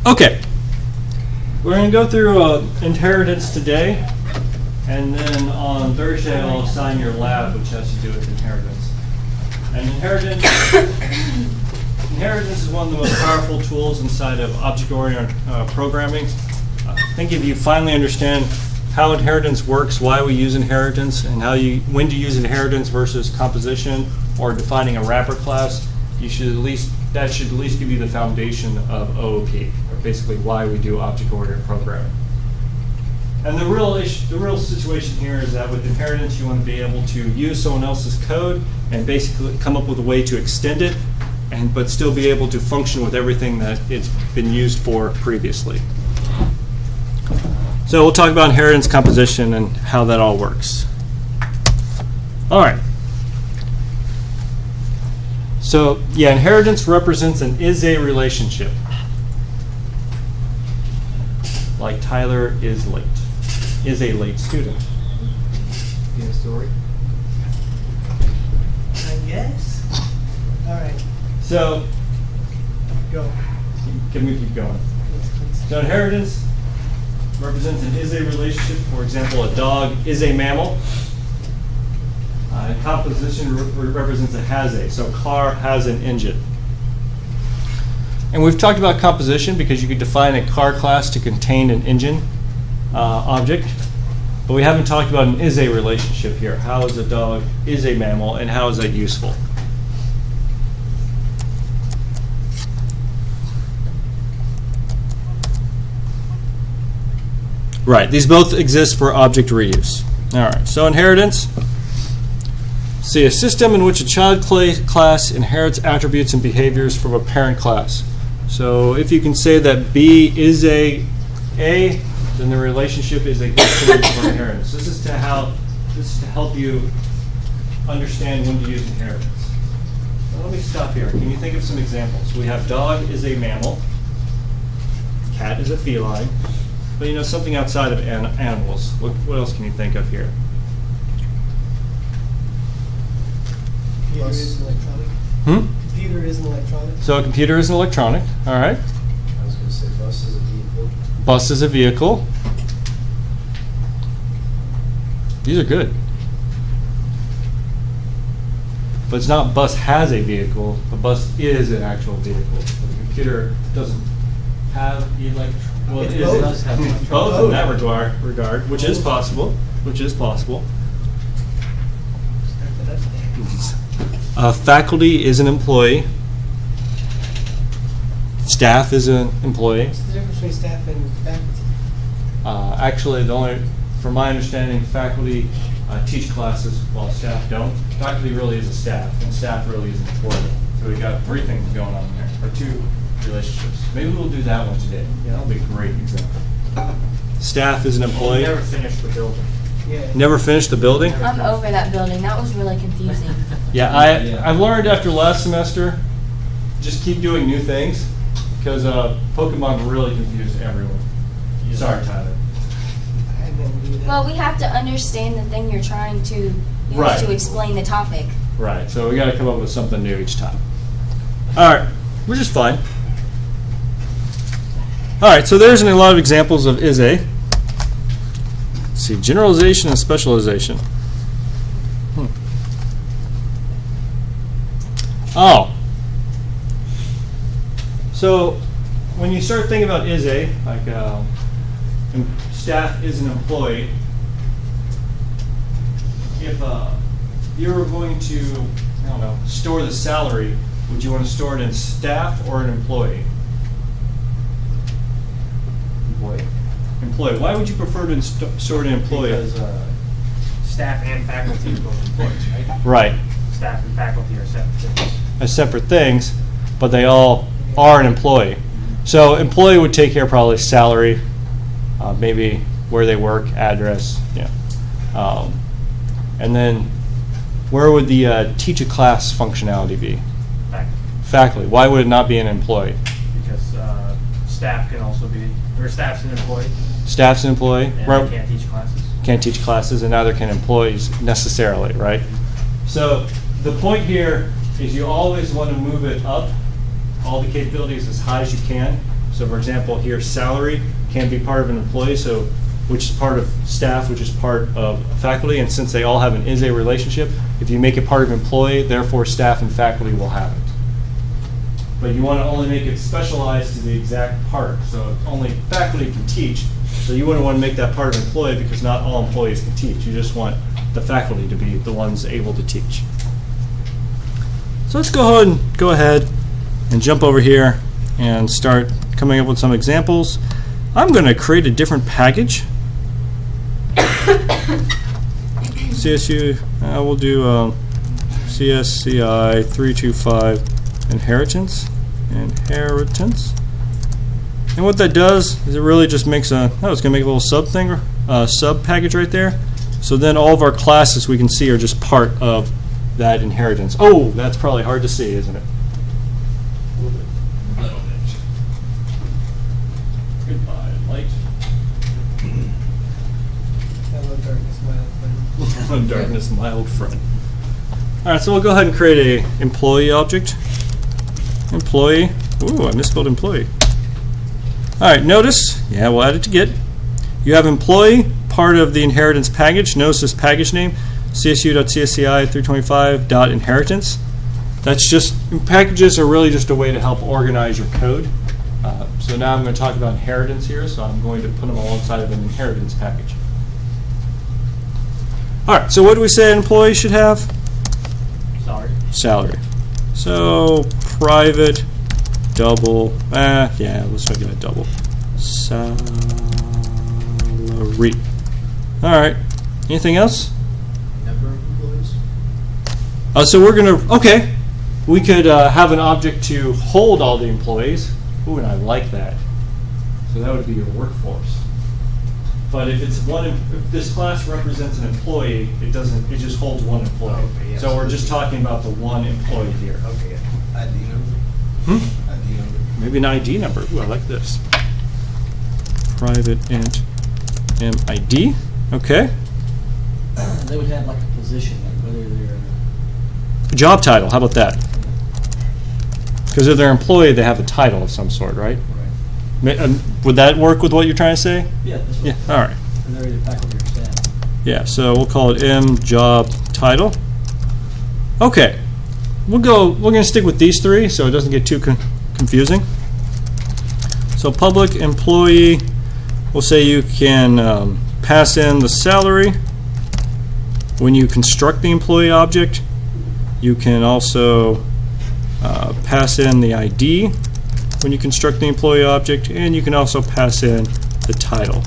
Okay, we're going to go through inheritance today, and then on Thursday I'll assign your lab, which has to do with inheritance. And inheritance is one of the most powerful tools inside of object-oriented programming. I think if you finally understand how inheritance works, why we use inheritance, and when to use inheritance versus composition or defining a wrapper class, that should at least give you the foundation of OOP, or basically why we do object-oriented programming. And the real situation here is that with inheritance, you want to be able to use someone else's code and basically come up with a way to extend it, but still be able to function with everything that it's been used for previously. So we'll talk about inheritance, composition, and how that all works. All right. So, yeah, inheritance represents an is-a relationship. Like Tyler is late. Is a late student. You have a story? I guess. All right. So, Go. Can we keep going? So inheritance represents an is-a relationship. For example, a dog is a mammal. Composition represents a has-a. So car has an engine. And we've talked about composition because you could define a car class to contain an engine object. But we haven't talked about an is-a relationship here. How is a dog is a mammal, and how is that useful? Right, these both exist for object reuse. All right, so inheritance. See, a system in which a child class inherits attributes and behaviors from a parent class. So if you can say that B is a, then the relationship is a good synonym for inheritance. This is to help you understand when to use inheritance. Now let me stop here. Can you think of some examples? We have dog is a mammal, cat is a feline, but something outside of animals. What else can you think of here? Computer is an electronic. Computer is an electronic. So a computer is an electronic. All right. I was going to say bus is a vehicle. Bus is a vehicle. These are good. But it's not bus has a vehicle. The bus is an actual vehicle. The computer doesn't have well, it does have both in that regard, which is possible. Faculty is an employee. Staff is an employee. What's the difference between staff and faculty? Actually, from my understanding, faculty teach classes while staff don't. Faculty really is a staff, and staff really is an employee. So we've got three things going on there, or two relationships. Maybe we'll do that one today. Yeah, that'll be a great example. Staff is an employee. We never finished the building. Yeah. Never finished the building? I'm over that building. That was really confusing. Yeah, I've learned after last semester, just keep doing new things, because Pokemon really confused everyone. Sorry, Tyler. I didn't do that. Well, we have to understand the thing you're trying to use Right. to explain the topic. Right, so we got to come up with something new each time. All right, which is fine. All right, so there's a lot of examples of is-a. Let's see, generalization and specialization. Oh. So when you start thinking about is-a, like staff is an employee, if you were going to, I don't know, store the salary, would you want to store it in staff or an employee? Employee. Why would you prefer to store it in employee? Because staff and faculty are both employees, right? Right. Staff and faculty are separate things. As separate things, but they all are an employee. So employee would take care of probably salary, maybe where they work, address, and then where would the teach a class functionality be? Faculty. Faculty. Why would it not be an employee? Because staff can also be, or staff's an employee, Staff's an employee. and Right. they can't teach classes. Can't teach classes, and neither can employees necessarily, right? So the point here is you always want to move it up, all the capabilities as high as you can. So So for example, here salary can be part of an employee, so which is part of staff, which is part of faculty, and since they all have an is-a relationship, if you make it part of employee, therefore staff and faculty will have it. But you want to only make it specialized to the exact part, so only faculty can teach. So you wouldn't want to make that part of employee because not all employees can teach. You just want the faculty to be the ones able to teach. So let's go ahead and jump over here and start coming up with some examples. I'm going to create a different package. CSU, we'll do csci 325 inheritance. And what that does is it really just makes it's going to make a little sub thing, sub package right there. So then all of our classes we can see are just part of that inheritance. Oh, that's probably hard to see, isn't it? A little bit. Goodbye, light. Hello, darkness, my old friend. Hello, darkness, my old friend. All right, so we'll go ahead and create a employee object. Employee. Ooh, I misspelled employee. All right, notice. Yeah, we'll add it to Git. You have employee, part of the inheritance package. Notice this package name, csu.csci 325.inheritance. That's just, packages are really just a way to help organize your code. So now I'm going to talk about inheritance here, so I'm going to put them alongside of an inheritance package. All right, so what do we say an employee should have? Salary. So private double, yeah, let's make it a double. Salary. All right, anything else? Number of employees? So we're going to, okay, we could have an object to hold all the employees. Ooh, and I like that. So that would be your workforce. But if it's if this class represents an employee, it doesn't. It just holds one employee. Okay, yeah. So we're just talking about the one employee here. Okay. ID number? ID number. Maybe an ID number. Ooh, I like this. Private int MID. Okay. They would have like a position, like whether they're Job title. How about that? Because if they're an employee, they have a title of some sort, right? Would that work with what you're trying to say? yeah, that's what. Yeah. All right. And they're either faculty or staff. Yeah, so we'll call it M job title. Okay, we're going to stick with these three so it doesn't get too confusing. So public employee, we'll say you can pass in the salary when you construct the employee object. You can also pass in the ID when you construct the employee object, and you can also pass in the title.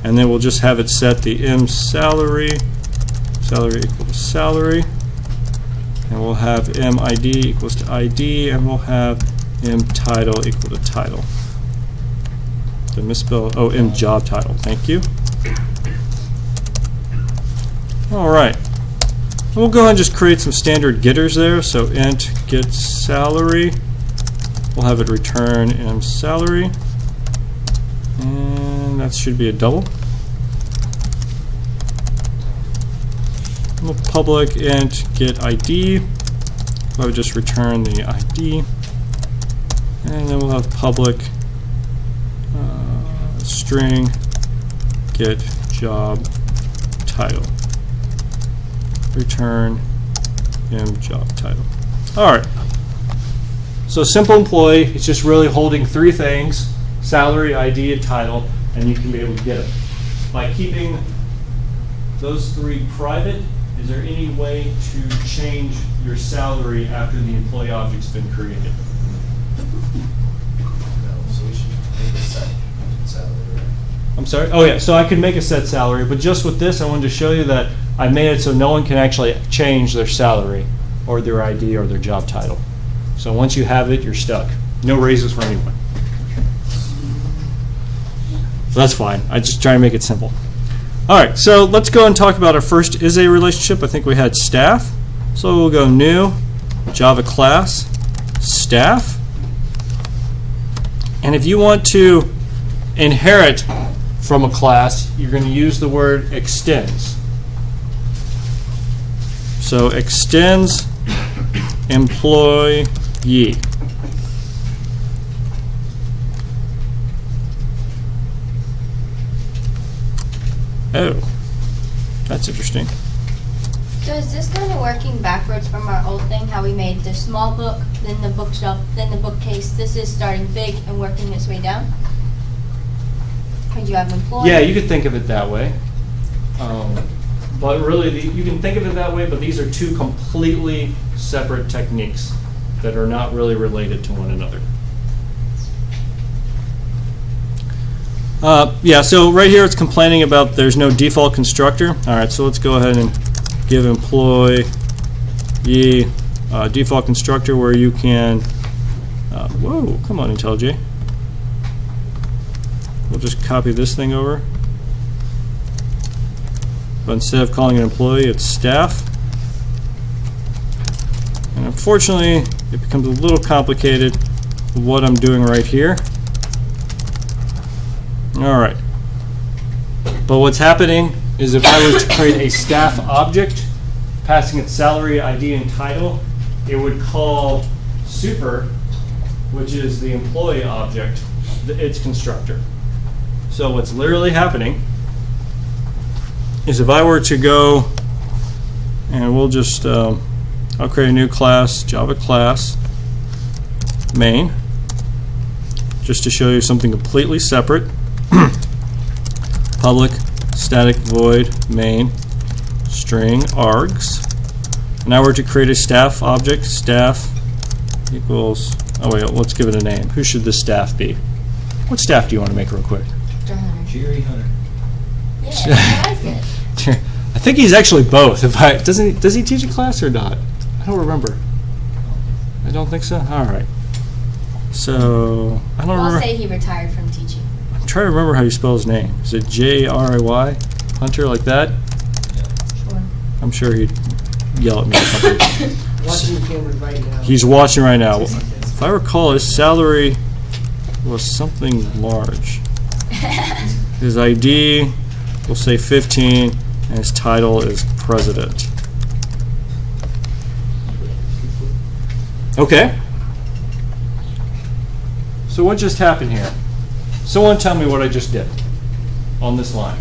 And then we'll just have it set the M salary equal to salary, and we'll have M ID equals to ID, and we'll have M title equal to title. Did I misspell? Oh, M job title. Thank you. All right. We'll go ahead and just create some standard getters there. So int get salary. We'll have it return M salary, and that should be a double. We'll public int get ID. I would just return the ID, and then we'll have public string get job title. Return M job title. All right. So simple employee, it's just really holding three things: salary, ID, and title, and you can be able to get it. By keeping those three private, is there any way to change your salary after the employee object's been created? No, so we should make a set salary, right? I'm sorry? Oh yeah, so I can make a set salary, but just with this I wanted to show you that I made it so no one can actually change their salary or their ID or their job title. So once you have it, you're stuck. No raises for anyone. So that's fine. I just try to make it simple. All right, so let's go and talk about our first is-a relationship. I think we had staff. So we'll go new, Java class, staff. And if you want to inherit from a class, you're going to use the word extends. So extends employee. Oh, that's interesting. So is this kind of working backwards from our old thing, how we made the small book, then the bookshelf, then the bookcase? This is starting big and working its way down? Could you have employees? Yeah, you could think of it that way. But really, you can think of it that way, but these are two completely separate techniques that are not really related to one another. Yeah, so right here it's complaining about there's no default constructor. All right, so let's go ahead and give employee default constructor where you can, whoa, come on IntelliJ. We'll just copy this thing over. But instead of calling it employee, it's staff. And unfortunately, it becomes a little complicated with what I'm doing right here. All right. But what's happening is if I were to create a staff object, passing its salary, ID, and title, it would call super, which is the employee object, its constructor. So what's literally happening is if I were to go, and we'll just, I'll create a new class, Java class, main, just to show you something completely separate. Public static void main string args. Now we're to create a staff object, staff equals, oh wait, let's give it a name. Who should this staff be? What staff do you want to make real quick? Jerry Hunter. Yeah, that's what I said. I think he's actually both. Does he teach a class or not? I don't remember. I don't think so. All right. So I don't We'll remember. say he retired from teaching. I'm trying to remember how you spell his name. Is it J-R-I-Y? Hunter, like that? Sure. I'm sure he'd yell at me or something. Watching the camera right now. He's watching right now. If I recall, his salary was something large. His ID, we'll say 15, and his title is president. Okay. So what just happened here? Someone tell me what I just did on this line.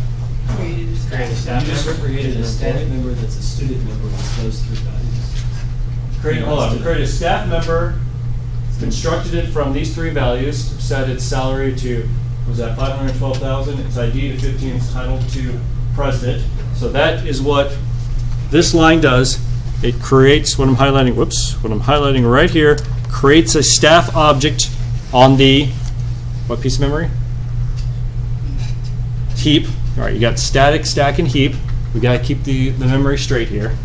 Create a You staff just member. created a staff member that's a student member with those three values. Hold on. Create a staff member, constructed it from these three values, set its salary to, was that 512,000, its ID to 15, its title to president. So that is what this line does. It creates what I'm highlighting, what I'm highlighting right here, creates a staff object on the, what piece of memory? Heap. All right, you got static, stack, and heap. We got to keep the memory straight here.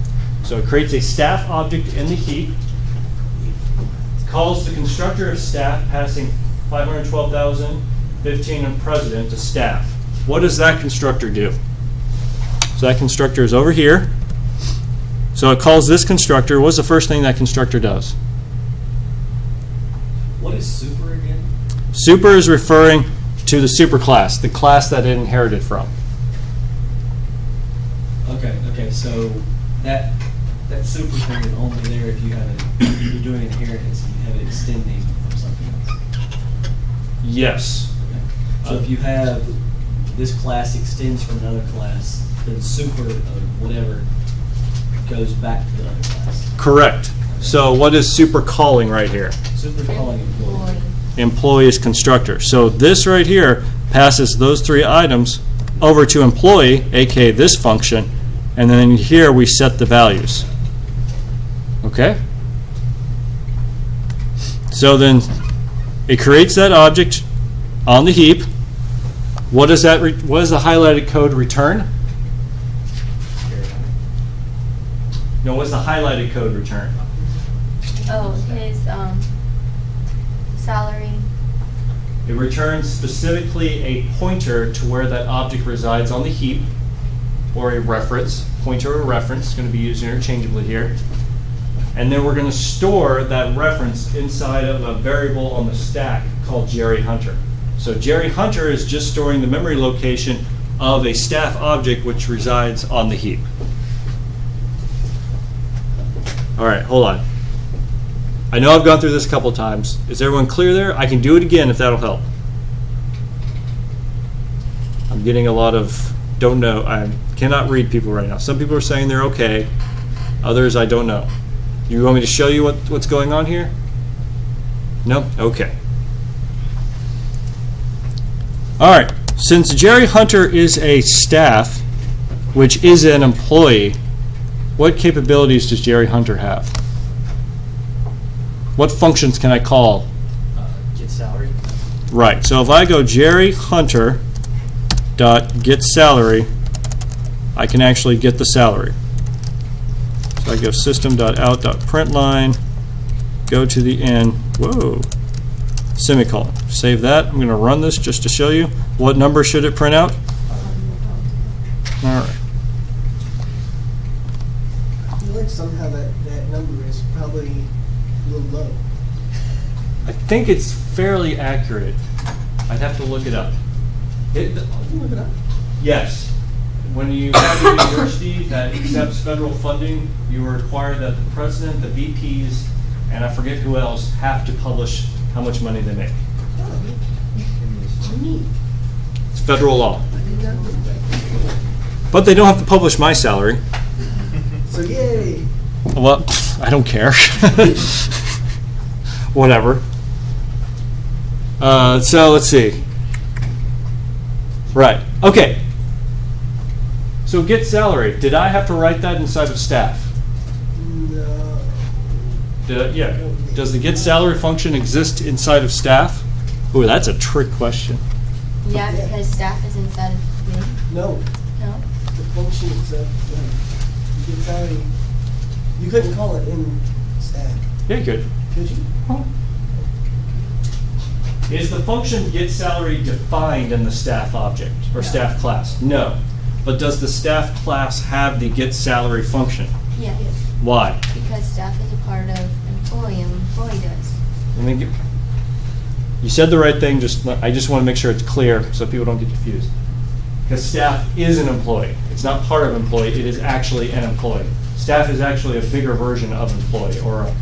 So it creates a staff object in the heap, calls the constructor of staff, passing 512,000, 15, and president to staff. What does that constructor do? So that constructor is over here. So it calls this constructor. What's the first thing that constructor does? What is super again? Super is referring to the superclass, the class that it inherited from. Okay, so that super thing is only there if you have you're doing inheritance and you have it extending from something else. Yes. Okay. So if you have this class extends from another class, then super of whatever goes back to the other class. Correct. So what is super calling right here? Super calling employee. Employee is constructor. So this right here passes those three items over to employee, aka this function, and then here we set the values. Okay? So then it creates that object on the heap. What does that? What does the highlighted code return? No, what does the highlighted code return? Oh, his salary. It returns specifically a pointer to where that object resides on the heap, or a reference. Pointer or reference is going to be used interchangeably here. And then we're going to store that reference inside of a variable on the stack called Jerry Hunter. So Jerry Hunter is just storing the memory location of a staff object which resides on the heap. All right, hold on. I know I've gone through this a couple times. Is everyone clear there? I can do it again if that'll help. I'm getting a lot of don't know. I cannot read people right now. Some people are saying they're okay. Others, I don't know. You want me to show you what's going on here? No? Okay. All right. Since Jerry Hunter is a staff, which is an employee, what capabilities does Jerry Hunter have? What functions can I call? Get salary. Right. So if I go Jerry Hunter dot get salary, I can actually get the salary. So I go system.out.println, go to the end, whoa, semicolon. Save that. I'm going to run this just to show you. What number should it print out? All right. I feel like somehow that number is probably a little low. I think it's fairly accurate. I'd have to look it up. Can you look it up? Yes. When you have a university that accepts federal funding, you are required that the president, the VPs, and I forget who else, have to publish how much money they make. Oh, neat. It's federal law. I did not know that. But they don't have to publish my salary. So yay. Well, I don't care. Whatever. So let's see. Right. Okay. So get salary. Did I have to write that inside of staff? No. Yeah. Does the get salary function exist inside of staff? Ooh, that's a trick question. Yeah, because staff is inside of me. No. No? The function itself, you get salary. You couldn't call it in staff, Yeah, good. could you? Is the function get salary defined in the staff object or staff class? No. But does the staff class have the get salary function? Yeah. Why? Because staff is a part of employee, and employee does. Let me get, you said the right thing, I just want to make sure it's clear so people don't get confused. Because staff is an employee. It's not part of employee, it is actually an employee. Staff is actually a bigger version of employee, or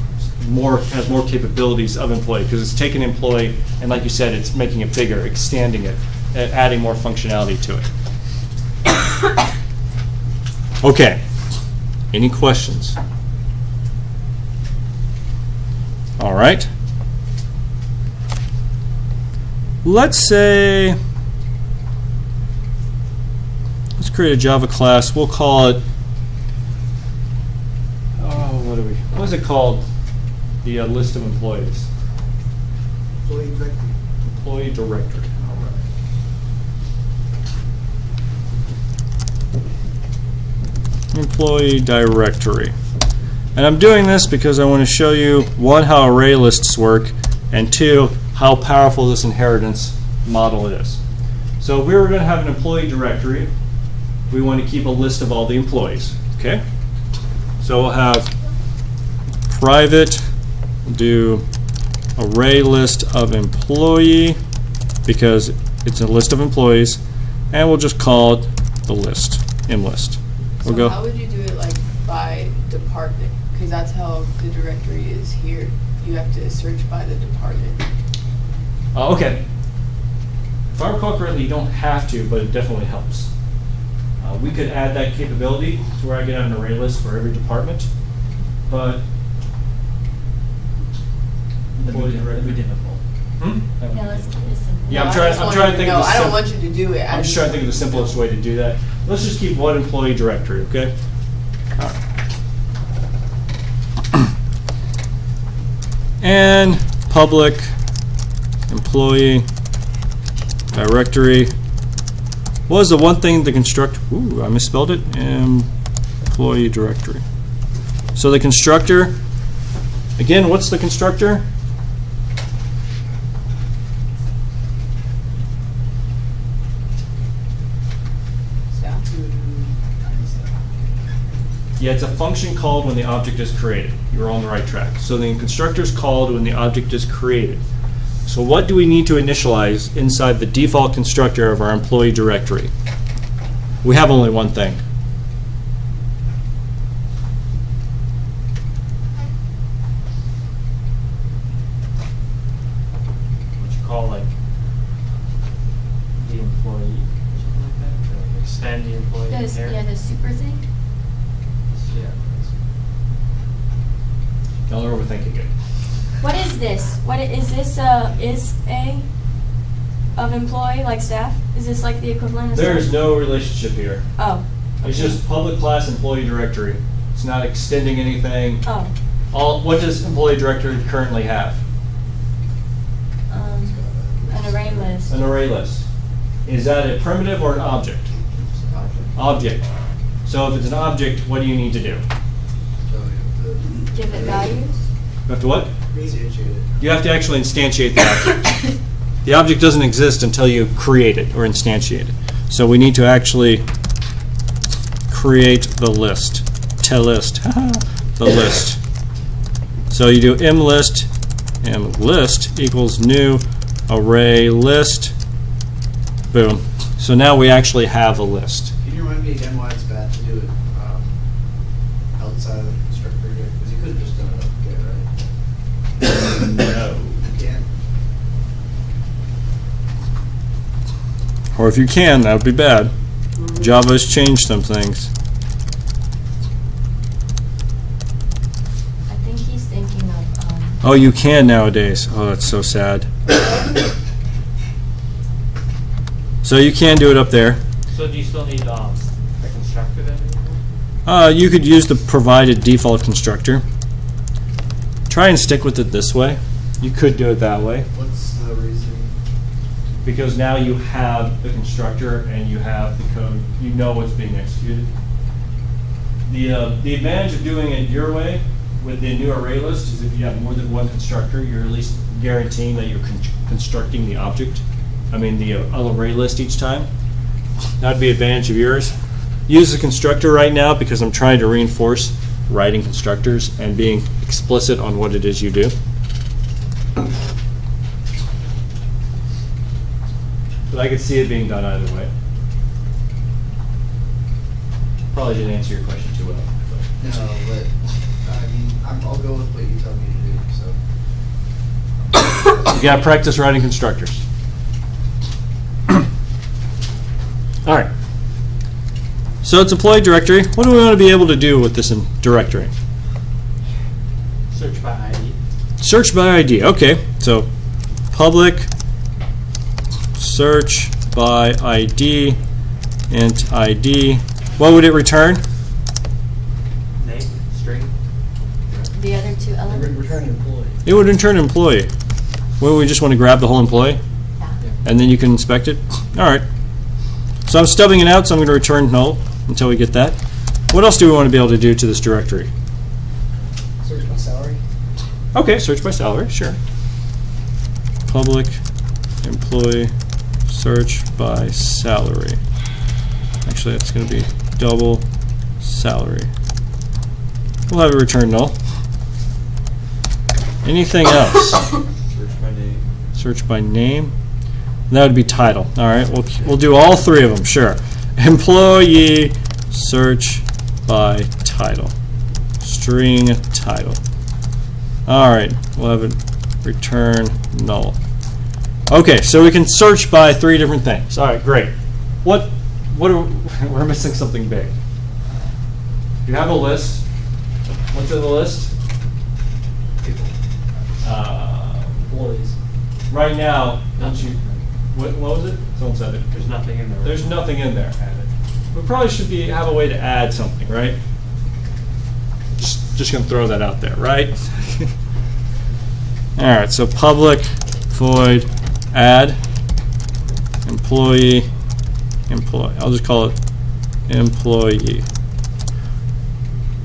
has more capabilities of employee, because it's taking employee and, like you said, it's making it bigger, extending it, and adding more functionality to it. Okay. Any questions? All right. Let's say, let's create a Java class. We'll call it, what is it called? The list of employees. Employee directory. Employee directory. All right. Employee directory. And I'm doing this because I want to show you, one, how array lists work, and two, how powerful this inheritance model is. So if we were going to have an employee directory, we want to keep a list of all the employees. Okay? So we'll have private, do array list of employee, because it's a list of employees, and we'll just call it the list, mlist. So We'll go. how would you do it, like, by department? Because that's how the directory is here. You have to search by the department. Okay. If I recall correctly, you don't have to, but it definitely helps. We could add that capability to where I could have an array list for every department, but That'd be difficult. Hmm? That would No, be it's difficult. simple. Yeah, No, I'm I trying. just I'm want trying you to think know, of the. I don't want you to do it. I'm just trying to think of the simplest way to do that. Let's just keep one employee directory, okay? All right. And public employee directory. What was the one thing the constructor? Ooh, I misspelled it. Employee directory. So the constructor. Again, what's the constructor? Staff. Yeah, it's a function called when the object is created. You're on the right track. So the constructor is called when the object is created. So what do we need to initialize inside the default constructor of our employee directory? We have only one thing. What you call like the employee or something like that? Or like extend the employee Does, yeah, inheritance. the super thing? Yeah. Y'all are overthinking it. What is this? What is this? Is a of employee like staff? Is this like the equivalent of? There is staff? no relationship here. Oh. It's okay. just public class employee directory. It's not extending anything. Oh. What does employee directory currently have? An array list. An array list. Is that a primitive or an object? Object. So if it's an object, what do you need to do? Give it values. You have to what? Instantiate it. You have to actually instantiate the object. The object doesn't exist until you create it or instantiate it. So we need to actually create the list. List. The list. So you do mlist, and list equals new array list. Boom. So now we actually have a list. Can you remind me again why it's bad to do it outside of the constructor here? Because you could have just done it up there, right? No. You can't. Or if you can, that would be bad. Java's changed some things. I think he's thinking of. Oh, you can nowadays. Oh, that's so sad. So you can do it up there. So do you still need a constructor then? You could use the provided default constructor. Try and stick with it this way. You could do it that way. What's the reason? Because now you have the constructor and you have the code. You know what's being executed. The advantage of doing it your way with the new array list is if you have more than one constructor, you're at least guaranteeing that you're constructing the object. I mean the array list each time. That would be an advantage of yours. Use the constructor right now because I'm trying to reinforce writing constructors and being explicit on what it is you do. But I could see it being done either way. Probably didn't answer your question too well. No, but I mean, I'll go with what you tell me to do. So You got to practice writing constructors. All right. So it's employee directory. What do we want to be able to do with this directory? Search by ID. Search by ID. Okay. So public search by ID, int ID. What would it return? Name, string. The other two elements. Return employee. It would return employee. Well, we just want to grab the whole employee, Yeah. and then you can inspect it. All right. So I'm stubbing it out, so I'm going to return null until we get that. What else do we want to be able to do to this directory? Search by salary. Okay, search by salary, sure. Public employee search by salary. Actually, that's going to be double salary. We'll have it return null. Anything else? Search by name. Search by name. That would be title. All right, we'll do all three of them. Sure. Employee search by title. String title. All right, we'll have it return null. Okay, so we can search by three different things. All right, great. What are we're missing something big. You have a list. What's in the list? Employees. Right now, don't you? What was it? Someone said it. There's nothing in there. There's nothing in there. We probably should have a way to add something, right? Just gonna throw that out there, right? All right. So public void add employee. I'll just call it employee.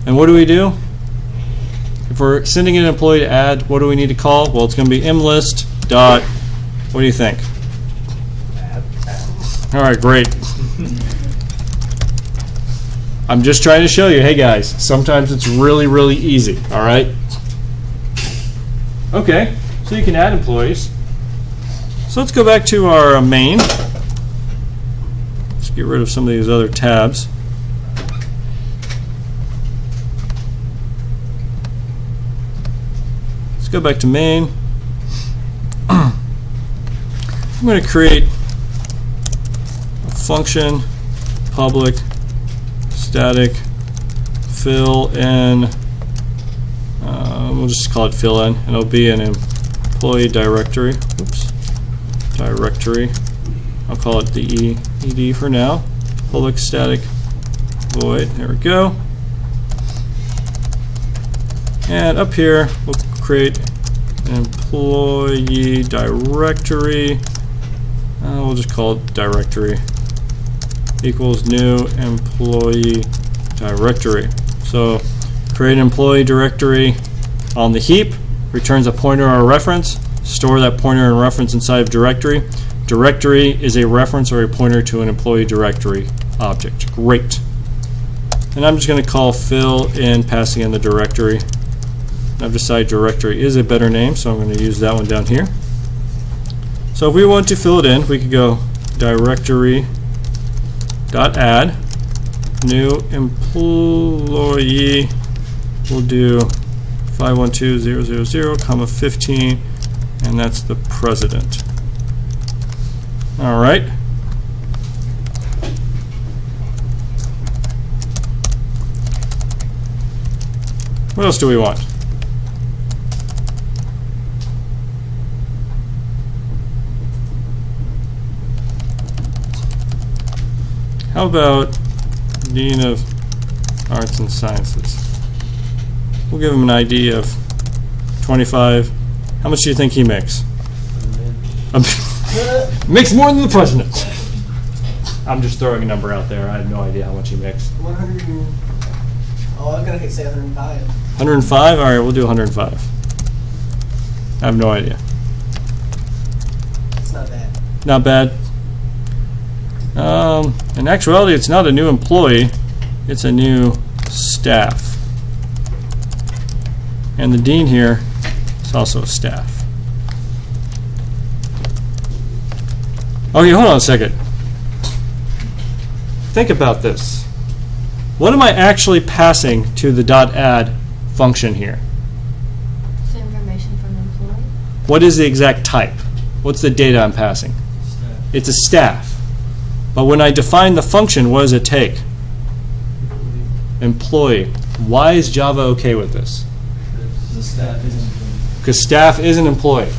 And what do we do? If we're sending an employee to add, what do we need to call? Well, it's going to be mlist dot. What do you think? All right, great. I'm just trying to show you, hey guys, sometimes it's really, really easy, all right? Okay, so you can add employees. So let's go back to our main. Let's get rid of some of these other tabs. Let's go back to main. I'm going to create a function public static fill in, we'll just call it fill in, and it'll be an employee directory. Oops, directory. I'll call it the ed for now. Public static void. There we go. And up here, we'll create an employee directory. We'll just call it directory equals new employee directory. So create an employee directory on the heap, returns a pointer or a reference, store that pointer and reference inside of directory. Directory is a reference or a pointer to an employee directory object. Great. And I'm just going to call fill in, passing in the directory. I've decided directory is a better name, so I'm going to use that one down here. So if we want to fill it in, we could go directory.add new employee. We'll do 512000, 15, and that's the president. All right. What else do we want? How about Dean of Arts and Sciences? We'll give him an ID of 25. How much do you think he makes? Makes more than the president. I'm just throwing a number out there. I have no idea how much he makes. 100 and, oh, I'm gonna say 105. 105? All right, we'll do 105. I have no idea. It's not bad. Not bad. In actuality, it's not a new employee. It's a new staff. And the dean here is also a staff. Okay, hold on a second. Think about this. What am I actually passing to the .add function here? It's information from the employee. What is the exact type? What's the data I'm passing? Staff. It's a staff. But when I define the function, what does it take? Employee. Why is Java okay with this? The staff isn't. Because staff is an employee.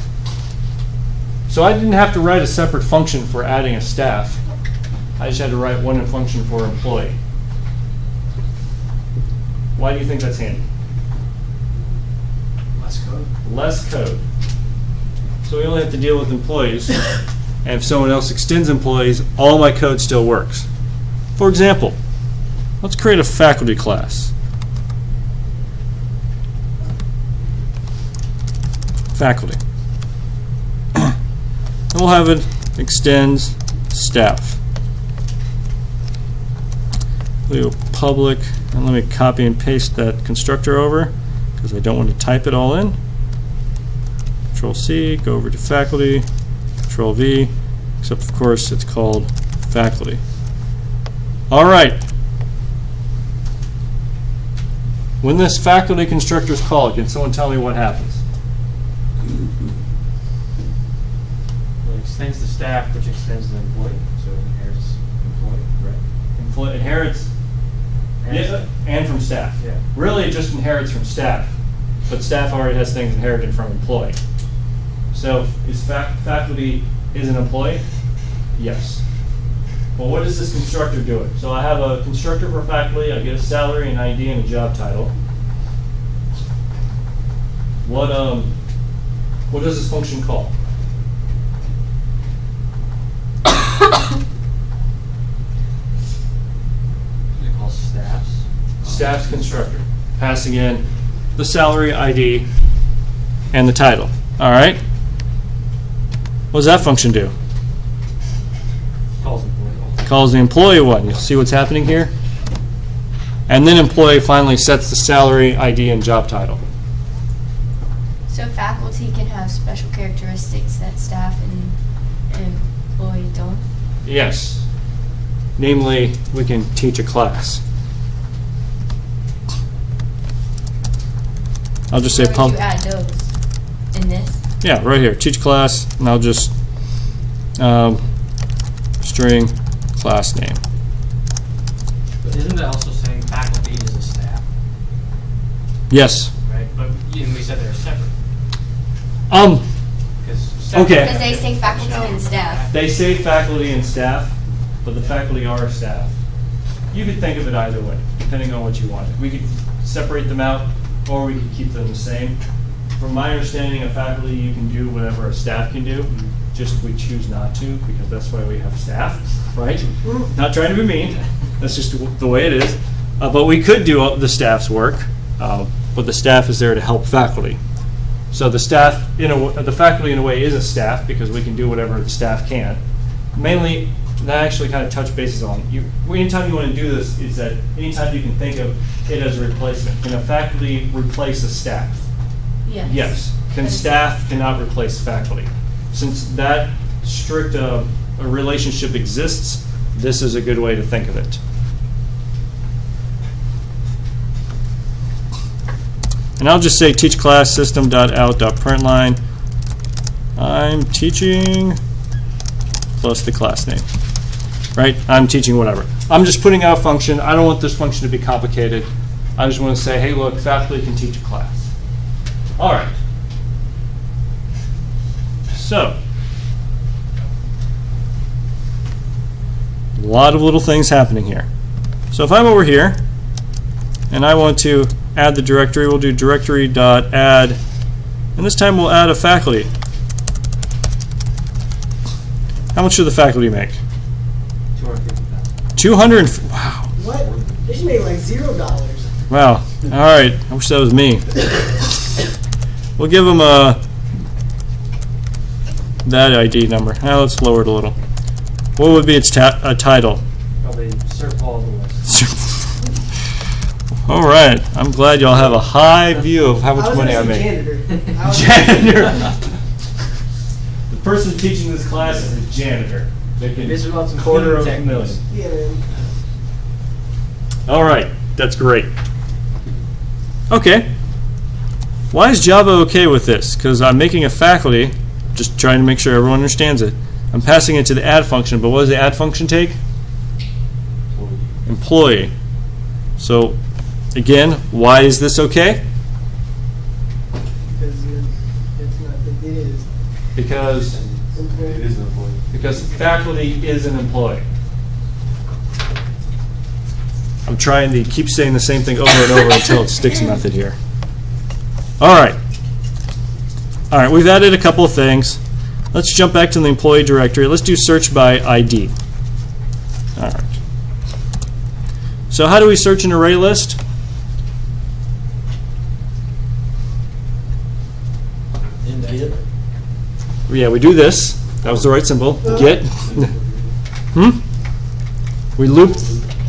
So I didn't have to write a separate function for adding a staff. I just had to write one function for employee. Why do you think that's handy? Less code. Less code. So we only have to deal with employees. And if someone else extends employees, all my code still works. For example, let's create a faculty class. Faculty. And we'll have it extends staff. We do public, and let me copy and paste that constructor over because I don't want to type it all in. Control C, go over to faculty, Control V, except of course it's called faculty. All right. When this faculty constructor is called, can someone tell me what happens? Well, it extends the staff, which extends the employee, so it inherits employee, right? Inherits and from staff. Yeah. Really, it just inherits from staff, but staff already has things inherited from employee. So, is faculty is an employee? Yes. Well, what is this constructor doing? So I have a constructor for faculty. I get a salary, an ID, and a job title. What does this function call? They call staffs. Staff's constructor, passing in the salary, ID, and the title. All right. What does that function do? Calls employee. Calls the employee one. You'll see what's happening here. And then employee finally sets the salary, ID, and job title. So faculty can have special characteristics that staff and employee don't? Yes. Namely, we can teach a class. I'll just say Where would you add those? In this? Yeah, right here. Teach class, and I'll just string class name. isn't that also saying faculty is a staff, Yes. right? But and we said they're separate. Because Okay. Because they say faculty and staff. They say faculty and staff, but the faculty are staff. You could think of it either way, depending on what you want. We could separate them out, or we could keep them the same. From my understanding of faculty, you can do whatever a staff can do, just we choose not to, because that's why we have staff, right? Not trying to be mean, that's just the way it is. But we could do the staff's work, but the staff is there to help faculty. So the staff, the faculty in a way is a staff, because we can do whatever the staff can. Mainly, that actually kind of touch bases on, anytime you want to do this, is that anytime you can think of it as a replacement. Can a faculty replace a staff? Yes. Staff cannot replace faculty. Since that strict a relationship exists, this is a good way to think of it. And I'll just say teach class system.out.println. I'm teaching plus the class name. Right? I'm teaching whatever. I'm just putting out a function. I don't want this function to be complicated. I just want to say, hey, look, faculty can teach a class. All right. So, a lot of little things happening here. So if I'm over here, and I want to add the directory, we'll do directory.add, and this time we'll add a faculty. How much should the faculty make? 250,000. 200. Wow. What? They should make like $0. Wow. All right. I wish that was me. We'll give them that ID number. Now let's lower it a little. What would be its title? Probably Sir Paul the West. All right. I'm glad y'all have a high view of how much money I make. Janitor. Janitor. The person teaching this class is a janitor. Making This is about some $250,000. Yeah, man. All right. That's great. Okay. Why is Java okay with this? Because I'm making a faculty, just trying to make sure everyone understands it. I'm passing it to the add function, but what does the add function take? Employee. So, again, why is this okay? Because it's not, it is. Because Employee. It is an employee. because faculty is an employee. I'm trying to keep saying the same thing over and over until it sticks method here. All right. All right, we've added a couple of things. Let's jump back to the employee directory. Let's do search by ID. All right. So how do we search an array list? Yeah, we do this. That was the right symbol. Get. We loop.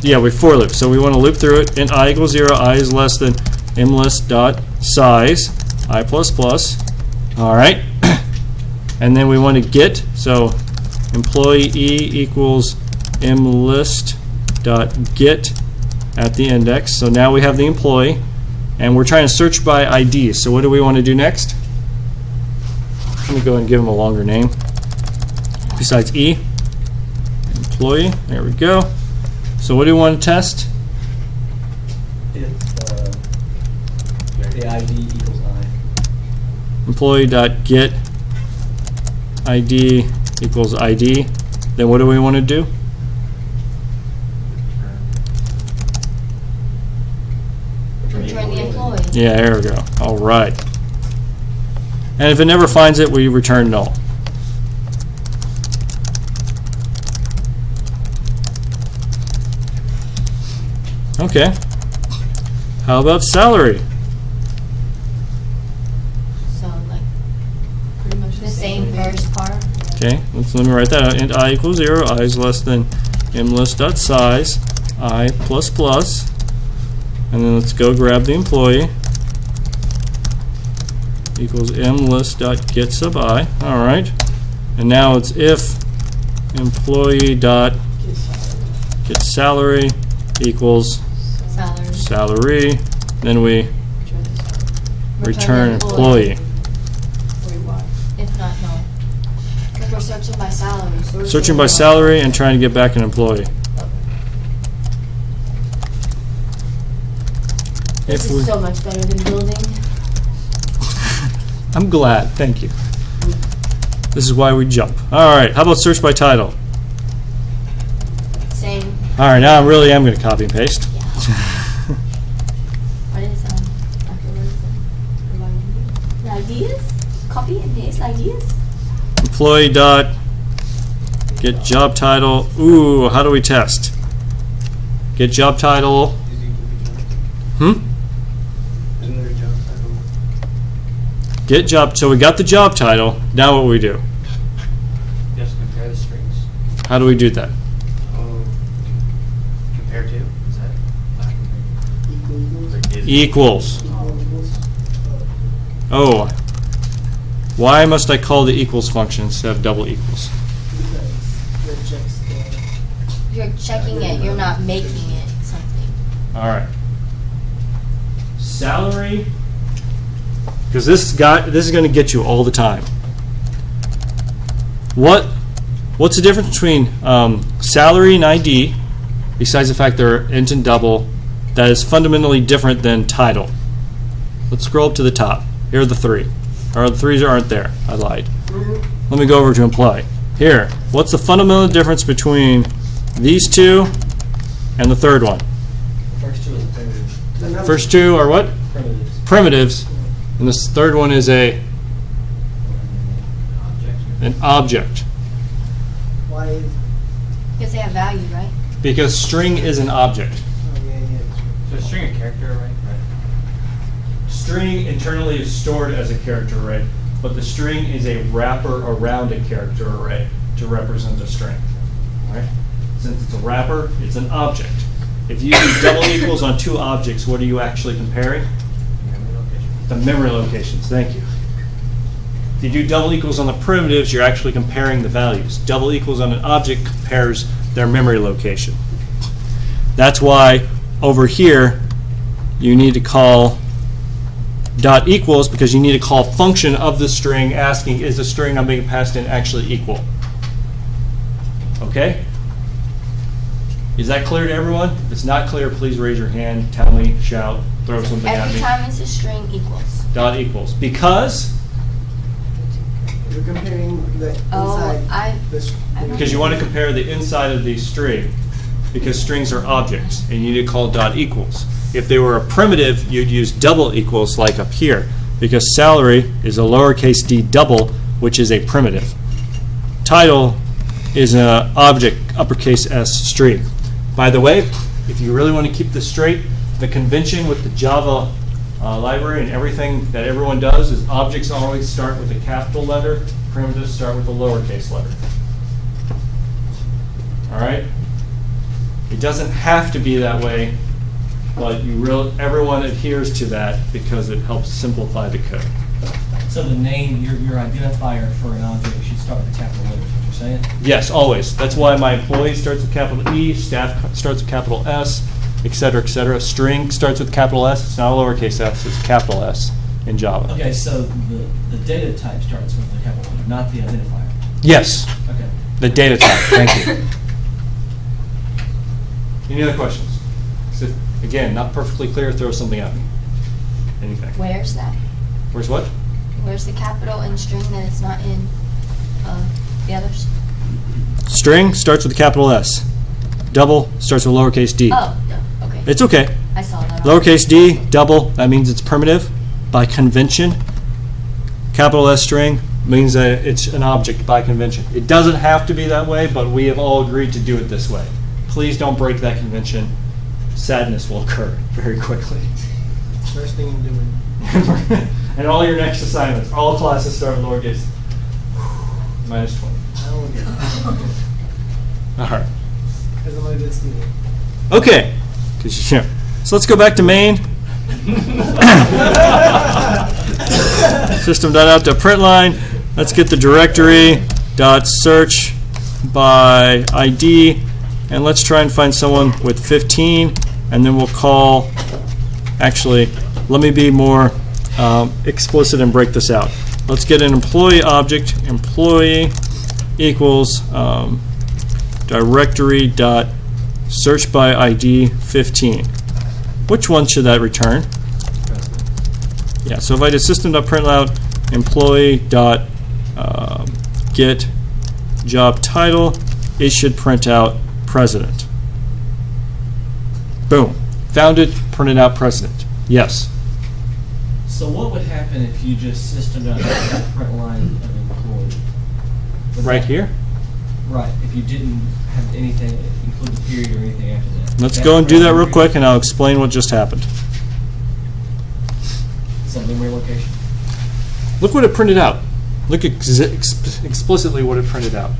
Yeah, we for loop. So we want to loop through it. Int I equals 0. I is less than mlist dot size I plus plus. All right. And then we want to get. So employee equals mlist dot get at the index. So now we have the employee, and we're trying to search by ID. So what do we want to do next? Let me go ahead and give him a longer name besides E. Employee. There we go. So what do we want to test? If the ID equals I. Employee.get ID equals ID. Then what do we want to do? Return the employee. Yeah, there we go. All right. And if it never finds it, we return null. Okay. How about salary? So like Pretty much the same first part. Okay, let me write that out. Int I equals 0. I is less than mlist.size I plus plus. And then let's go grab the employee. Equals mlist.get sub I. All right. And now it's if employee.get salary equals Salary. salary. Then we return the employee. Wait, why? If not, no. Because we're searching by salary. So we're Searching by salary and trying to get back an employee. This If is we- so much better than building. I'm glad, thank you. This is why we jump. All right, how about search by title? Same. All right, now I really am going to copy and paste. What is okay, what is it? Ideas? Copy and paste ideas? Employee dot get job title. Ooh, how do we test? Get job title. Hmm? Isn't there a job title? Get job. So we got the job title. Now what do we do? Just compare the strings. How do we do that? Oh, Compare to, is that? Equals. Equals. Oh. Why must I call the equals function instead of double equals? Because your checks You're checking it, you're not making it something. All right. Salary, because this is going to get you all the time. What's the difference between salary and ID, besides the fact they're int and double, that is fundamentally different than title? Let's scroll up to the top. Here are the three. Or the threes aren't there. I lied. Let me go over to employee. Here, what's the fundamental difference between these two and the third one? The first two is primitive. First two are what? Primitives. Primitives, and this third one is an object, Why is? Because they have value, right? because string is an object. Oh yeah, yeah. So a string of character array, right? String internally is stored as a character array, but the string is a wrapper around a character array to represent a string. All right? Since it's a wrapper, it's an object. If you do double equals on two objects, what are you actually comparing? Memory location. The memory locations. Thank you. If you do double equals on the primitives, you're actually comparing the values. Double equals on an object compares their memory location. That's why over here you need to call dot equals, because you need to call function of the string asking, is the string I'm being passed in actually equal? Okay? Is that clear to everyone? If it's not clear, please raise your hand, tell me, shout, throw something at Every me. time it's a string equals. Dot equals. Because You're comparing the Oh, inside. because you want to compare the inside of the string, because strings are objects, and you need to call dot equals. If they were a primitive, you'd use double equals like up here, because salary is a lowercase d double, which is a primitive. Title is an object, uppercase S string. By the way, if you really want to keep this straight, the convention with the Java library and everything that everyone does is objects always start with a capital letter, primitives start with a lowercase letter. All right? It doesn't have to be that way, but everyone adheres to that because it helps simplify the code. So the name, your identifier for an object should start with a capital letter, is what you're saying? Yes, always. That's why my employee starts with capital E, staff starts with capital S, et cetera, et cetera. String starts with capital S. It's not a lowercase s, it's capital S in Java. Okay, so the data type starts with a capital letter, not the identifier. Yes, Okay. the data type. Thank you. Any other questions? So, again, not perfectly clear, throw something at me. Anything. Where's that? Where's what? Where's the capital in string that it's not in the others? String starts with a capital S. Double starts with lowercase d. Oh, no, okay. It's okay. I saw that. Lowercase d, double, that means it's primitive by convention. Capital S string means that it's an object by convention. It doesn't have to be that way, but we have all agreed to do it this way. Please don't break that convention. Sadness will occur very quickly. First thing you're doing. And all your next assignments, all classes start with lowercase. Minus 20. I don't get it. All right. Because I'm a good student. Okay. So let's go back to main. System.out to print line. Let's get the directory dot search by ID, and let's try and find someone with 15, and then we'll call. Actually, let me be more explicit and break this out. Let's get an employee object. Employee equals directory dot search by ID 15. which one should that return? Yeah, so if I did system.println employee dot get job title, it should print out president. Boom. Found it, printed out president. Yes. So what would happen if you just system.print line of employee? Would Right that- here. Right, if you didn't have anything, include the period or anything after that. Let's go and do that real quick, and I'll explain what just happened. Some memory location. Look what it printed out. Look explicitly what it printed out.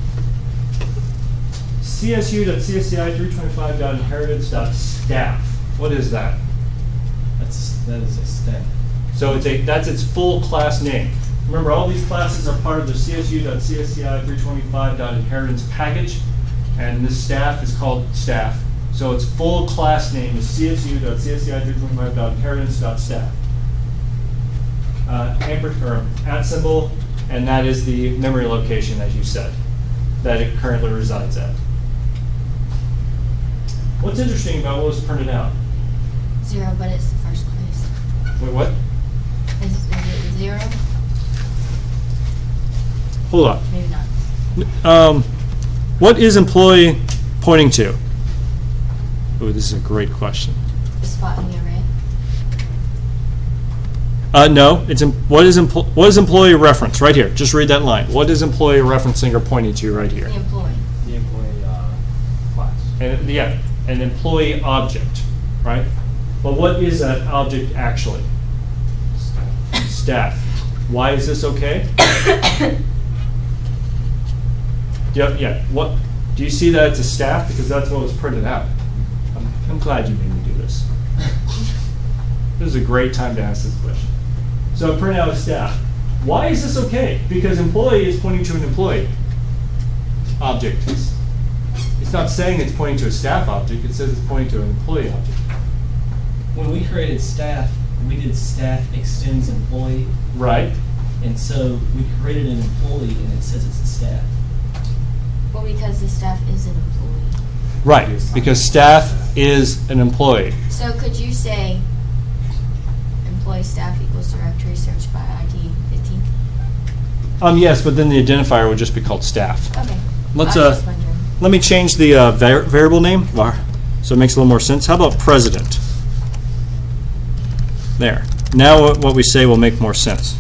csu.csci325.inheritance.staff. What is that? That is a step. So that's its full class name. Remember, all these classes are part of the csu.csci325.inheritance package, and this staff is called staff. So its full class name is csu.csci325.inheritance.staff. Or @ symbol, and that is the memory location, as you said, that it currently resides at. What's interesting about what was printed out? 0, but it's the first place. Wait, what? Is it 0? Hold on. Maybe not. What is employee pointing to? Oh, this is a great question. The spot in the array. No, it's what is employee reference right here? Just read that line. What is employee referencing or pointing to right here? The employee. The employee class. And yeah, an employee object, right? But what is that object actually? Staff. Why is this okay? Yeah. What do you see that it's a staff because that's what was printed out? I'm glad you made me do this. This is a great time to ask this question. So I print out a staff. Why is this okay? Because employee is pointing to an employee object. It's not saying it's pointing to a staff object. It says it's pointing to an employee object. When we created staff, we did staff extends employee, Right? and so we created an employee and it says it's a staff. Well, because the staff is an employee. Right. Because staff is an employee. So could you say employee staff equals directory search by ID 15? Yes, but then the identifier would just be called staff. Okay. Let's I was just wondering. let me change the variable name var, so it makes a little more sense. How about president? There. Now what we say will make more sense.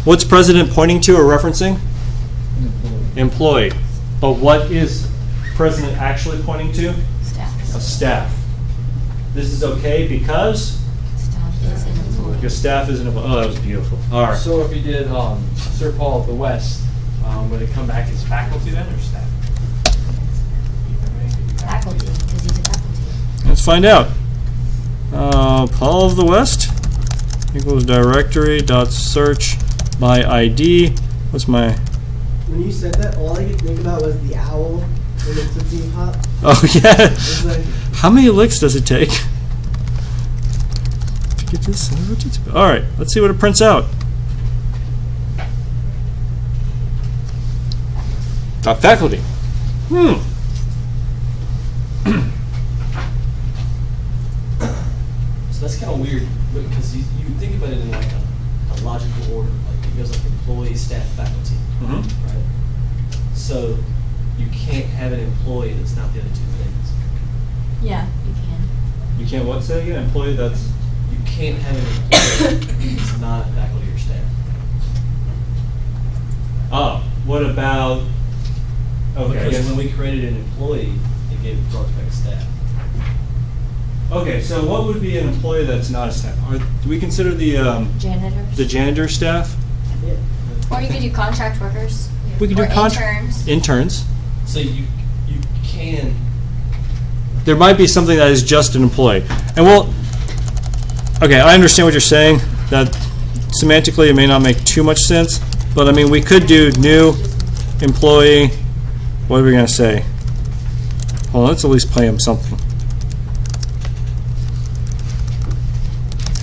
What's president pointing to or referencing? An employee. Employee. But what is president actually pointing to? Staff. A staff. This is okay because Staff is an employee. staff is an employee. Oh, that was beautiful. All right. So if you did Sir Paul of the West, would it come back as faculty then or staff? Faculty, because he's a faculty. Let's find out. Paul of the West equals directory dot search by ID. What's my? When you said that, all I could think about was the owl in the Tootsie Pop. Oh yeah. It's like, How many licks does it take to get this? All right. Let's see what it prints out. Faculty. So that's kind of weird because you think about it in like a logical order. Like it goes like employee, staff, faculty, Mhm. right? So you can't have an employee that's not the other two things. Yeah, you can. You can't what say again? Employee that's. You can't have an employee that's not faculty or staff. What about? Okay. I Because guess- when we created an employee, it brought back staff. Okay. So what would be an employee that's not a staff? Do we consider the Janitors. janitor staff? yeah. Or you could do contract workers. We could do Or interns. Interns. So you can. There might be something that is just an employee. And okay, I understand what you're saying, that semantically it may not make too much sense, but I mean, we could do new employee, what are we going to say? Well, let's at least pay him something.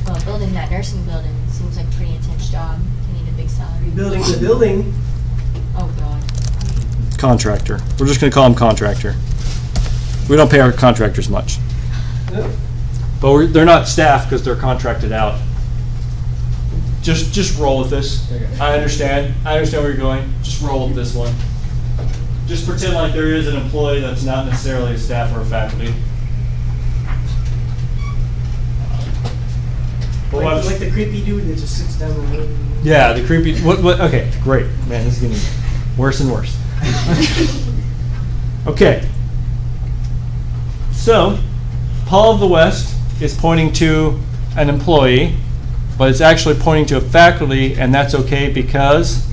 Well, building that nursing building seems like a pretty intense job. You need a big salary. Rebuilding the building. Oh, God. Contractor. We're just going to call him contractor. We don't pay our contractors much. But they're not staff because they're contracted out. Just roll with this. I understand where you're going. Just roll with this one. Just pretend like there is an employee that's not necessarily a staff or a faculty. But what- Like the creepy dude that just sits down and Yeah, the creepy. What? Okay, great, man. This is getting worse and worse. Okay. So, Paul of the West is pointing to an employee, but it's actually pointing to a faculty, and that's okay because.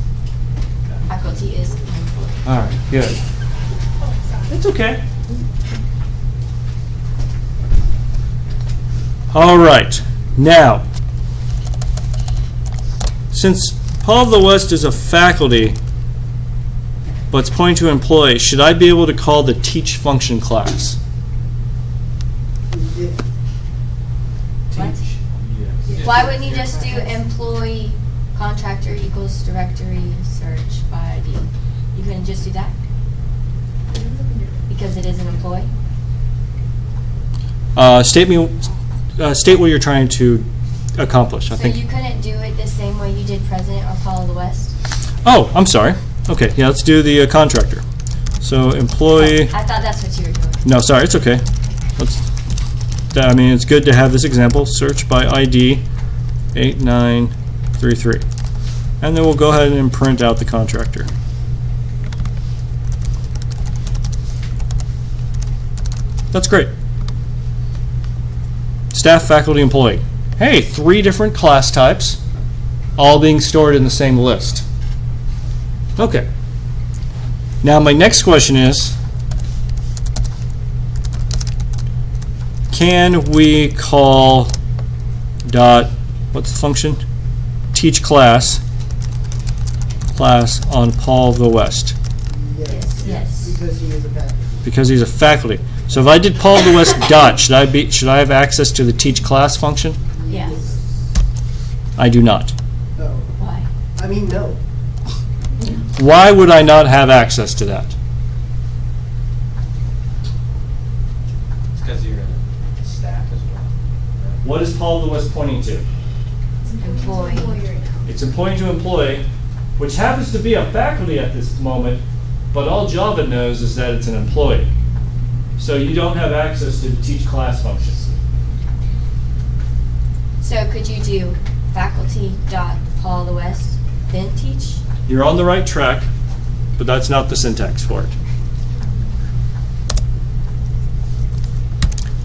Faculty is an employee. All right, good. It's okay. All right. Now, since Paul of the West is a faculty, but it's pointing to employee, should I be able to call the teach function class? Yeah. What? Why wouldn't you just do employee contractor equals directory search by ID? You couldn't just do that? Because it is an employee? State what you're trying to accomplish. I So think. you couldn't do it the same way you did President or Paul of the West? Oh, I'm sorry. Okay, yeah, let's do the contractor. So employee. I thought that's what you were doing. No, sorry, it's okay. I mean, it's good to have this example. Search by ID 8933. And then we'll go ahead and print out the contractor. That's great. Staff, faculty, employee. Hey, 3 different class types, all being stored in the same list. Okay. Now my next question is, can we call what's the function? Teach class on Paul of the West Yes. Because he is a faculty. because he's a faculty. So if I did Paul of the West dot, should I have access to the teach class function? Yeah. I do not. No. Why? I mean, no. Why would I not have access to that? It's because you're a staff as well. What is Paul of the West pointing to? Employee. It's pointing to employee, which happens to be a faculty at this moment, but all Java knows is that it's an employee. So you don't have access to the teach class function. So could you do faculty dot Paul of the West, then teach? You're on the right track, but that's not the syntax for it.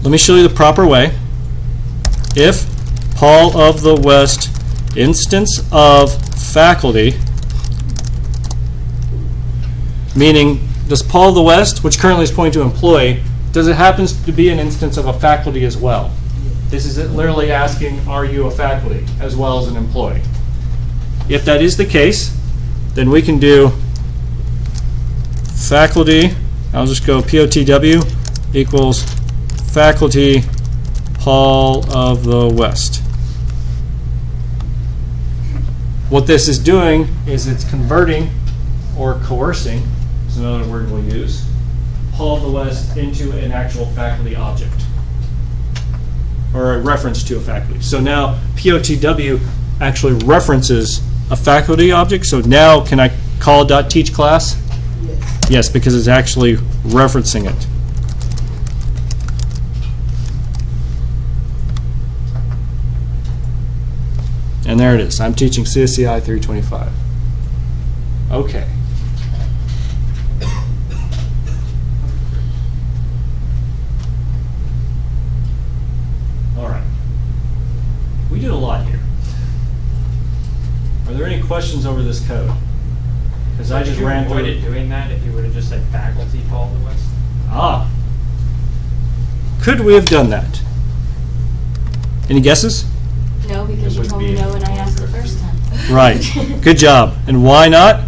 Let me show you the proper way. If Paul of the West instance of faculty, meaning does Paul of the West, which currently is pointing to employee, does it happen to be an instance of a faculty as well? This is literally asking, are you a faculty as well as an employee? If that is the case, then we can do faculty, I'll just go POTW equals faculty Paul of the West. What this is doing is it's converting or coercing, is another word we'll use, Paul of the West into an actual faculty object or a reference to a faculty. So now POTW actually references a faculty object. So now can I call .teach class? Yes. Yes, because it's actually referencing it. And there it is. I'm teaching CSCI 325. Okay. All right. We did a lot here. Are there any questions over this code? Because I just ran through avoided it. doing that if you would have just said faculty Paul of the West. Ah. Could we have done that? Any guesses? No, because It you would told me be- no when I asked the first time. Right. Good job. And why not?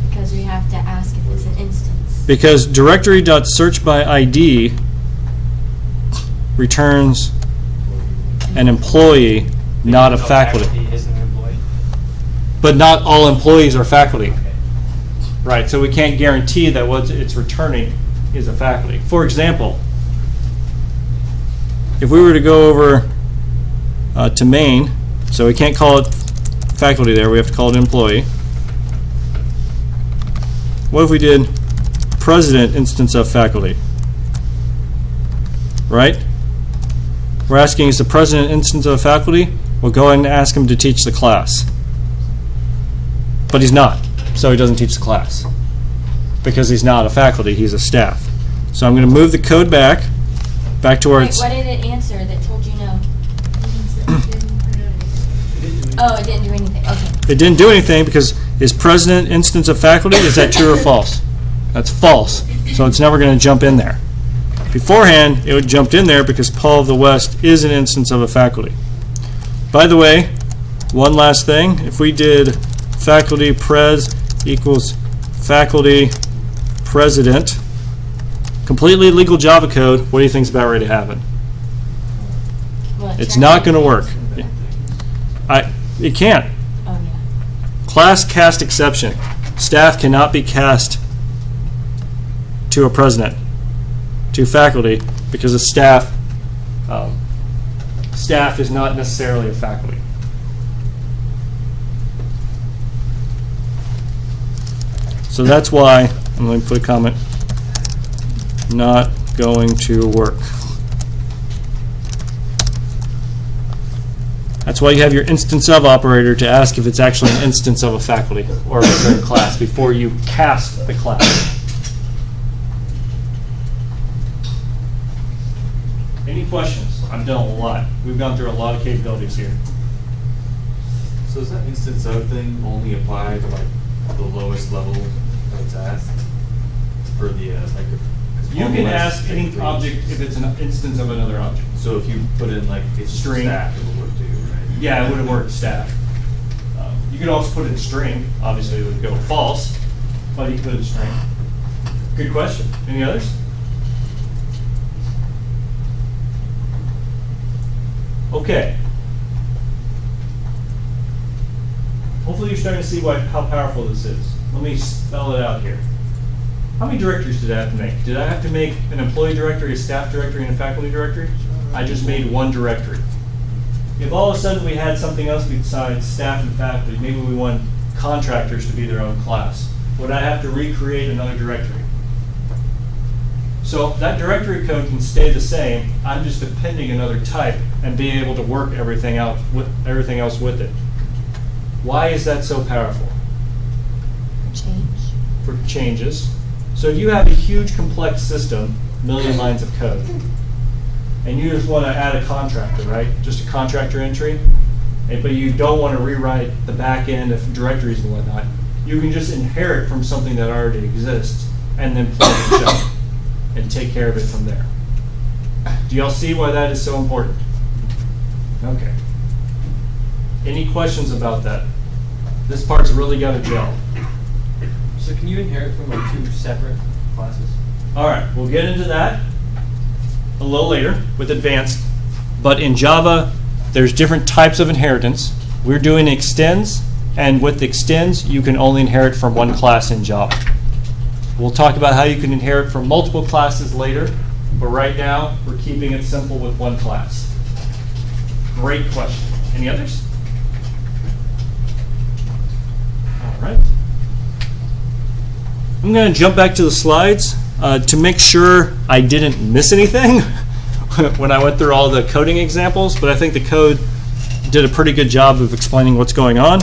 Because we have to ask if it's an instance. Because directory.searchById returns an employee, not a No, faculty. isn't an employee. But not all employees are faculty. Okay. Right, so we can't guarantee that what it's returning is a faculty. For example, if we were to go over to main, so we can't call it faculty there, we have to call it employee. What if we did president instance of faculty? Right? We're asking, is the president instance of faculty? We'll go ahead and ask him to teach the class. But he's not, so he doesn't teach the class. Because he's not a faculty, he's a staff. So I'm going to move the code back to where Wait, it's... what did it answer that told you no? Oh, it didn't do anything. Okay. It didn't do anything because is president instance of faculty, is that true or false? That's false. So it's never going to jump in there. Beforehand, it would jumped in there because Paul of the West is an instance of a faculty. By the way, one last thing. If we did faculty pres equals faculty president, completely legal Java code, what do you think is about ready to happen? What, It's check not it? going to work. It can't. Oh, yeah. Class cast exception. Staff cannot be cast to a president, to faculty, because a staff is not necessarily a faculty. So that's why I'm going to put a comment, not going to work. That's why you have your instance of operator to ask if it's actually an instance of a faculty or a certain class before you cast the class. Any questions? I've done a lot. We've gone through a lot of capabilities here. So does that instance of thing only apply to like the lowest level that it's asked? For the like You can ask any object if it's an instance of another object. So if you put in like it's String. staff, it would work too, right? Yeah, it would have worked staff. You could also put it in string. Obviously, it would go false, but you could put it in string. Good question. Any others? Okay. Hopefully you're starting to see how powerful this is. Let me spell it out here. How many directories did I have to make? Did I have to make an employee directory, a staff directory, and a faculty directory? I just made one directory. If all of a sudden we had something else besides staff and faculty, maybe we want contractors to be their own class, would I have to recreate another directory? So that directory code can stay the same. I'm just appending another type and being able to work everything else with it. Why is that so powerful? Change. For changes. So if you have a huge complex system, million lines of code, and you just want to add a contractor, right? Just a contractor entry, but you don't want to rewrite the back end of directories and whatnot, you can just inherit from something that already exists and then plug and shove and take care of it from there. Do y'all see why that is so important? Okay. Any questions about that? This part's really got to gel. So can you inherit from like two separate classes? All right, we'll get into that a little later with advanced. But in Java, there's different types of inheritance. We're doing extends, and with extends, you can only inherit from one class in Java. We'll talk about how you can inherit from multiple classes later, but right now, we're keeping it simple with one class. Great question. Any others? All right. I'm going to jump back to the slides to make sure I didn't miss anything when I went through all the coding examples, but I think the code did a pretty good job of explaining what's going on.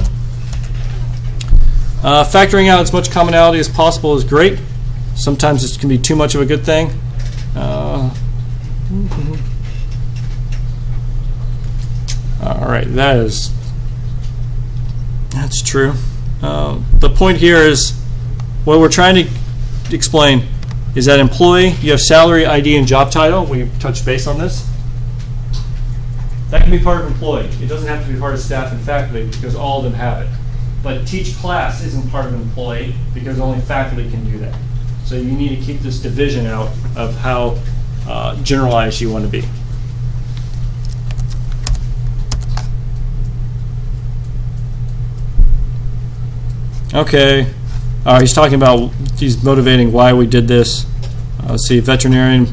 Factoring out as much commonality as possible is great. Sometimes this can be too much of a good thing. All right, that's true. The point here is what we're trying to explain is that employee, you have salary, ID, and job title. We touched base on this. That can be part of employee. It doesn't have to be part of staff and faculty because all of them have it. But teach class isn't part of employee because only faculty can do that. So you need to keep this division out of how generalized you want to be. Okay. He's talking about, he's motivating why we did this. Let's see, veterinarian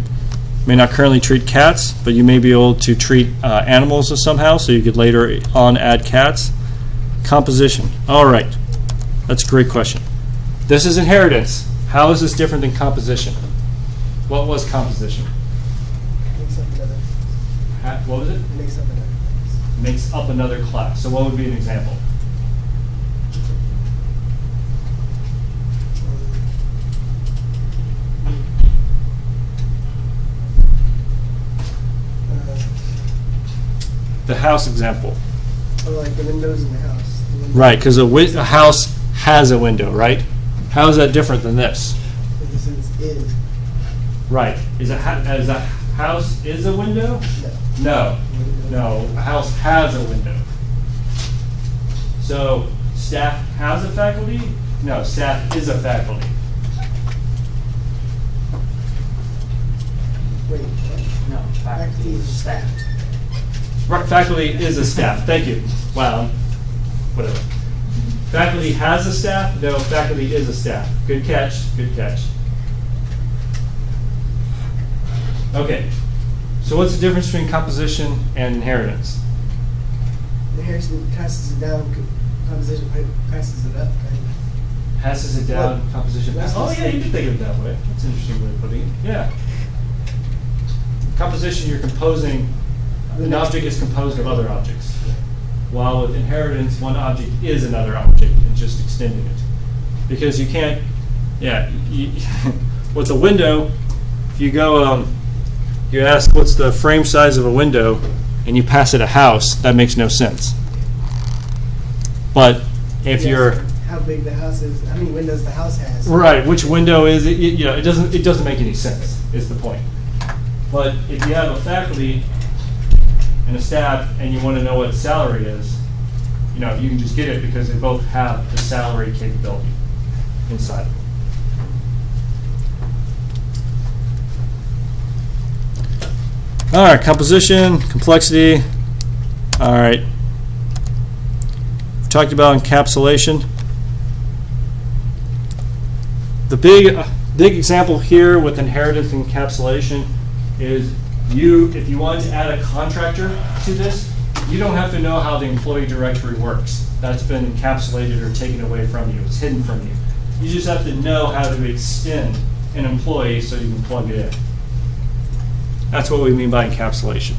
may not currently treat cats, but you may be able to treat animals somehow, so you could later on add cats. Composition. All right. That's a great question. This is inheritance. How is this different than composition? What was composition? Makes up another. What was it? Makes up another. Makes up another class. So what would be an example? The house example. Or like the windows in the house. The windows- Right, because a house has a window, right? How is that different than this? This is. Right. Is a house is a window? No. No. A house has a window. So staff has a faculty? No, staff is a faculty. Wait, what? No, faculty is staff. Right, faculty is a staff. Thank you. Wow. Whatever. Faculty has a staff? No, faculty is a staff. Good catch. Good catch. Okay. So what's the difference between composition and inheritance? Inheritance passes it down, composition passes it up, kind of. Passes it down, Well, composition. that's Oh, the yeah, same. you can think of it that way. That's an interesting way of putting it. Yeah. Composition, you're composing, an object is composed of other objects. While with inheritance, one object is another object and just extending it. Because you can't, with a window, if you go, you ask what's the frame size of a window and you pass it a house, that makes no sense. But if Yes, you're, how big the house is, how many windows the house has. right, which window is it? It doesn't make any sense. Is the point. But if you have a faculty and a staff, and you want to know what salary is, you can just get it because they both have the salary capability inside. All right, composition, complexity. All right. We've talked about encapsulation. The big example here with inheritance and encapsulation is if you want to add a contractor to this, you don't have to know how the employee directory works. That's been encapsulated or taken away from you. It's hidden from you. You just have to know how to extend an employee so you can plug it in. That's what we mean by encapsulation.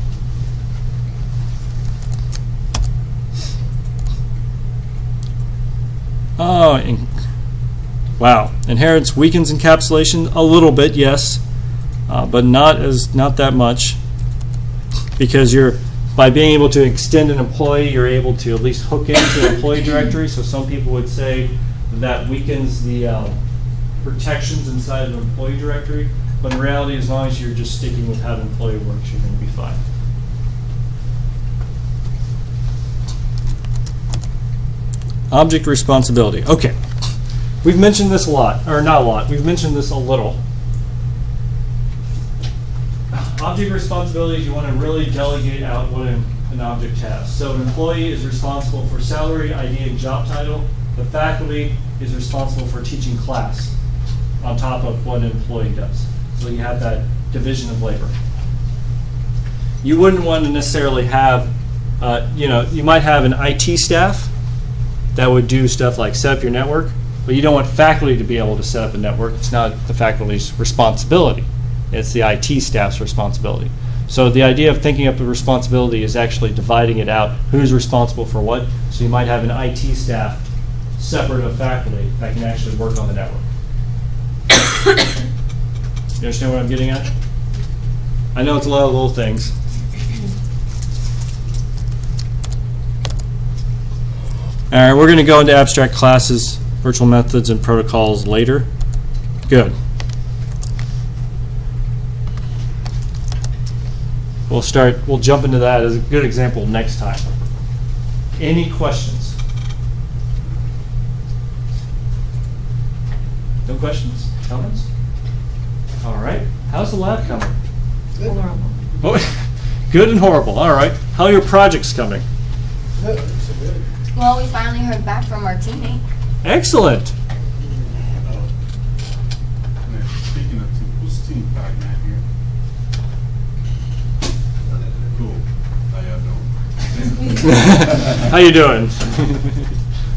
Wow. Inheritance weakens encapsulation a little bit, yes, but not that much, because by being able to extend an employee, you're able to at least hook into an employee directory. So some people would say that weakens the protections inside of an employee directory. But in reality, as long as you're just sticking with how the employee works, you're going to be fine. Object responsibility. Okay. We've mentioned this a lot, or not a lot. We've mentioned this a little. Object responsibilities, you want to really delegate out what an object has. So an employee is responsible for salary, ID, and job title. The faculty is responsible for teaching class on top of what an employee does. So you have that division of labor. You wouldn't want to necessarily have, you might have an IT staff that would do stuff like set up your network, but you don't want faculty to be able to set up a network. It's not the faculty's responsibility. It's the IT staff's responsibility. So the idea of thinking up the responsibility is actually dividing it out. Who's responsible for what? So you might have an IT staff separate of faculty that can actually work on the network. You understand what I'm getting at? I know it's a lot of little things. All right, we're going to go into abstract classes, virtual methods, and protocols later. Good. We'll jump into that as a good example next time. Any questions? No questions? Comments? All right. How's the lab coming? Good. Oh, good and horrible. All right. How are your projects coming? Good. So good. Well, we finally heard back from our teammate. Excellent. Speaking of team, who's team 5 man here? How you doing?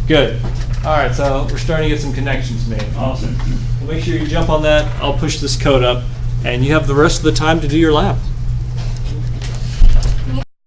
Good. All right, so we're starting to get some connections made. Awesome. Well, make sure you jump on that. I'll push this code up, and you have the rest of the time to do your lab.